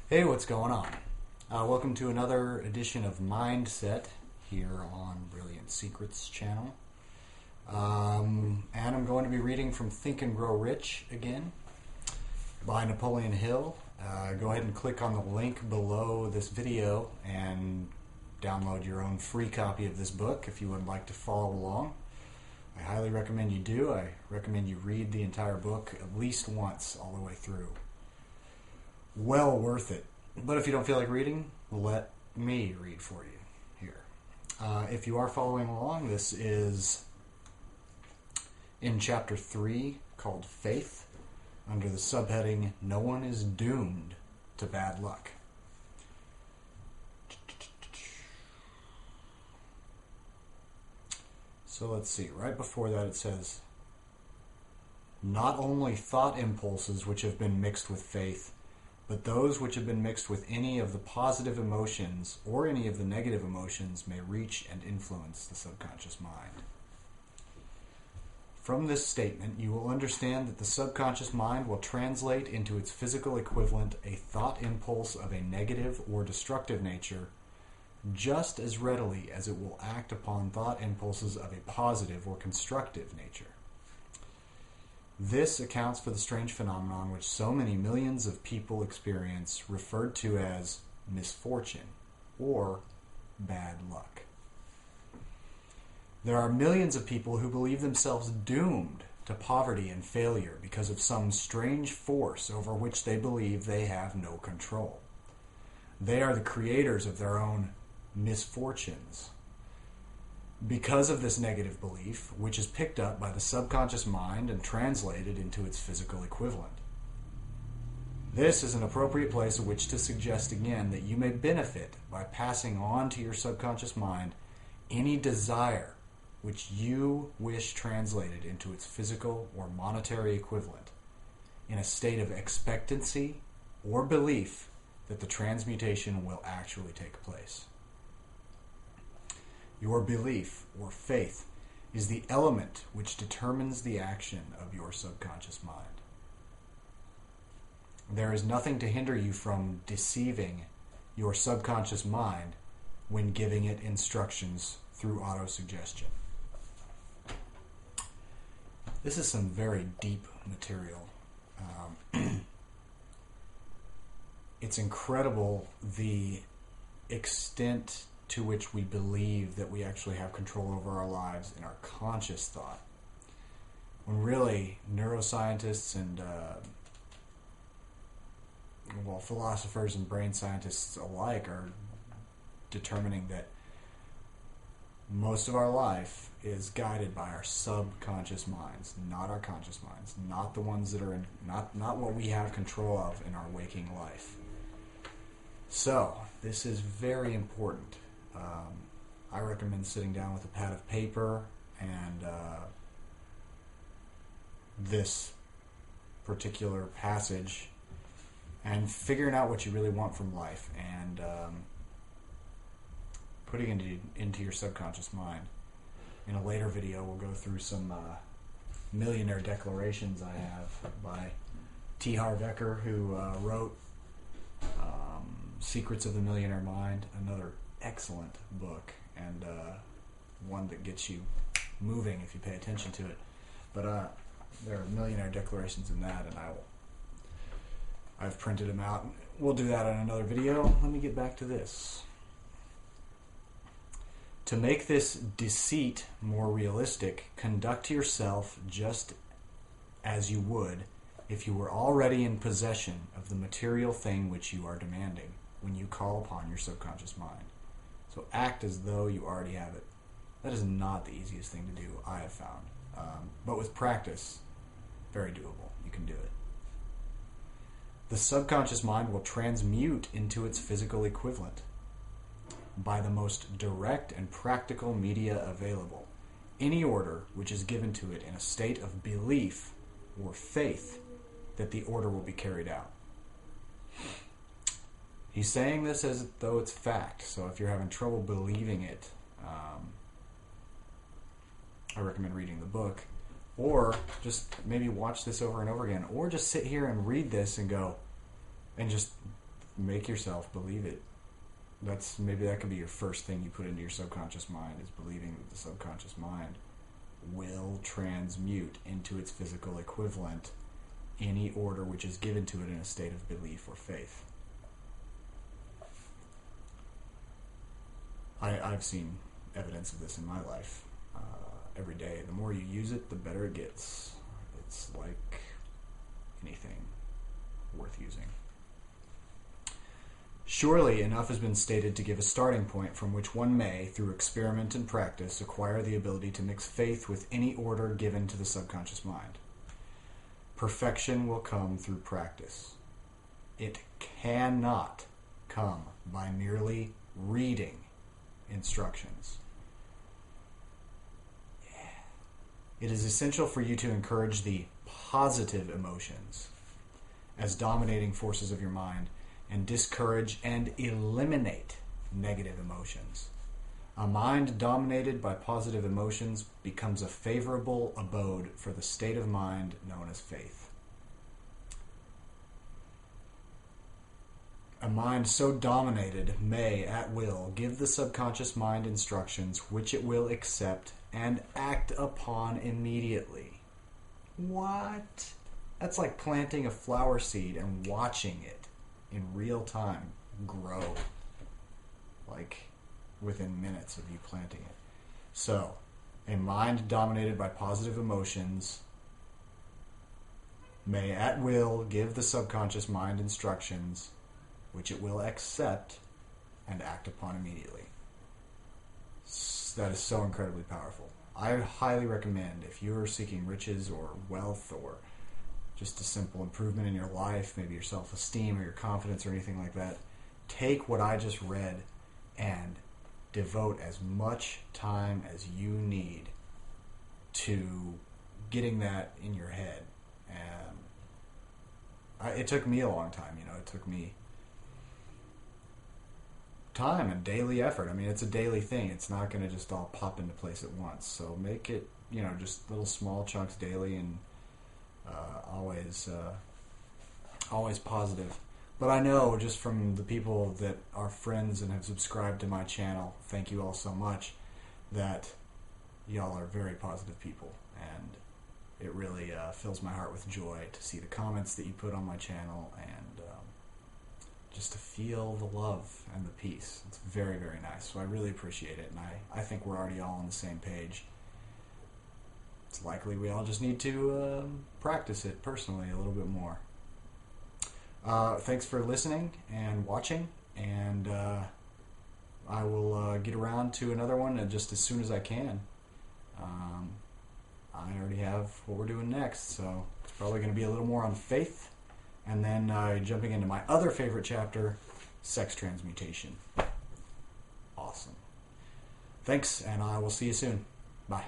Hey, what's going on? Welcome to another edition of Mindset here on Brilliant Secrets channel. And I'm going to be reading from Think and Grow Rich again by Napoleon Hill. Go ahead and click on the link below this video and download your own free copy of this book if you would like to follow along. I highly recommend you do. I recommend you read the entire book at least once all the way through. Well worth it. But if you don't feel like reading, let me read for you here. If you are following along, this is in chapter 3 called Faith, under the subheading, No One is Doomed to Bad Luck. So let's see, right before that it says, not only thought impulses which have been mixed with faith, but those which have been mixed with any of the positive emotions or any of the negative emotions may reach and influence the subconscious mind. From this statement, you will understand that the subconscious mind will translate into its physical equivalent a thought impulse of a negative or destructive nature just as readily as it will act upon thought impulses of a positive or constructive nature. This accounts for the strange phenomenon which so many millions of people experience, referred to as misfortune or bad luck. There are millions of people who believe themselves doomed to poverty and failure because of some strange force over which they believe they have no control. They are the creators of their own misfortunes. Because of this negative belief, which is picked up by the subconscious mind and translated into its physical equivalent. This is an appropriate place at which to suggest again that you may benefit by passing on to your subconscious mind any desire which you wish translated into its physical or monetary equivalent in a state of expectancy or belief that the transmutation will actually take place. Your belief, or faith, is the element which determines the action of your subconscious mind. There is nothing to hinder you from deceiving your subconscious mind when giving it instructions through autosuggestion. This is some very deep material. It's incredible the extent to which we believe that we actually have control over our lives in our conscious thought. When really neuroscientists and philosophers and brain scientists alike are determining that most of our life is guided by our subconscious minds, not our conscious minds, not the ones that are not what we have control of in our waking life. So, this is very important. I recommend sitting down with a pad of paper and this particular passage and figuring out what you really want from life and putting it into your subconscious mind. In a later video, we'll go through some millionaire declarations I have by T. Harv Eker, who wrote Secrets of the Millionaire Mind, another excellent book and one that gets you moving if you pay attention to it. But there are millionaire declarations in that, and I've printed them out. We'll do that in another video. Let me get back to this. To make this deceit more realistic, conduct yourself just as you would if you were already in possession of the material thing which you are demanding when you call upon your subconscious mind. So act as though you already have it. That is not the easiest thing to do, I have found. But with practice, very doable. You can do it. The subconscious mind will transmute into its physical equivalent by the most direct and practical media available, any order which is given to it in a state of belief or faith that the order will be carried out. He's saying this as though it's fact, so if you're having trouble believing it, I recommend reading the book, or just maybe watch this over and over again, or just sit here and read this and go, and just make yourself believe it. Maybe that could be your first thing you put into your subconscious mind, is believing that the subconscious mind will transmute into its physical equivalent any order which is given to it in a state of belief or faith. I've seen evidence of this in my life every day. The more you use it, the better it gets. It's like anything worth using. Surely enough has been stated to give a starting point from which one may, through experiment and practice, acquire the ability to mix faith with any order given to the subconscious mind. Perfection will come through practice. It cannot come by merely reading instructions. It is essential for you to encourage the positive emotions as dominating forces of your mind, and discourage and eliminate negative emotions. A mind dominated by positive emotions becomes a favorable abode for the state of mind known as faith. A mind so dominated may, at will, give the subconscious mind instructions which it will accept and act upon immediately. What? That's like planting a flower seed and watching it in real time grow, like within minutes of you planting it. So, a mind dominated by positive emotions may at will give the subconscious mind instructions which it will accept and act upon immediately. That is so incredibly powerful. I highly recommend, if you're seeking riches or wealth or just a simple improvement in your life, maybe your self-esteem or your confidence or anything like that, take what I just read and devote as much time as you need to getting that in your head. And it took me a long time, it took me time and daily effort. I mean, it's a daily thing. It's not going to just all pop into place at once. So make it, just little small chunks daily, and always positive. But I know just from the people that are friends and have subscribed to my channel, thank you all so much, that y'all are very positive people, and it really fills my heart with joy to see the comments that you put on my channel, and just to feel the love and the peace. It's very, very nice. So I really appreciate it, and I think we're already all on the same page. It's likely we all just need to practice it personally a little bit more. Thanks for listening and watching, and I will get around to another one just as soon as I can. I already have what we're doing next, so it's probably going to be a little more on faith, and then jumping into my other favorite chapter, sex transmutation. Awesome. Thanks, and I will see you soon. Bye.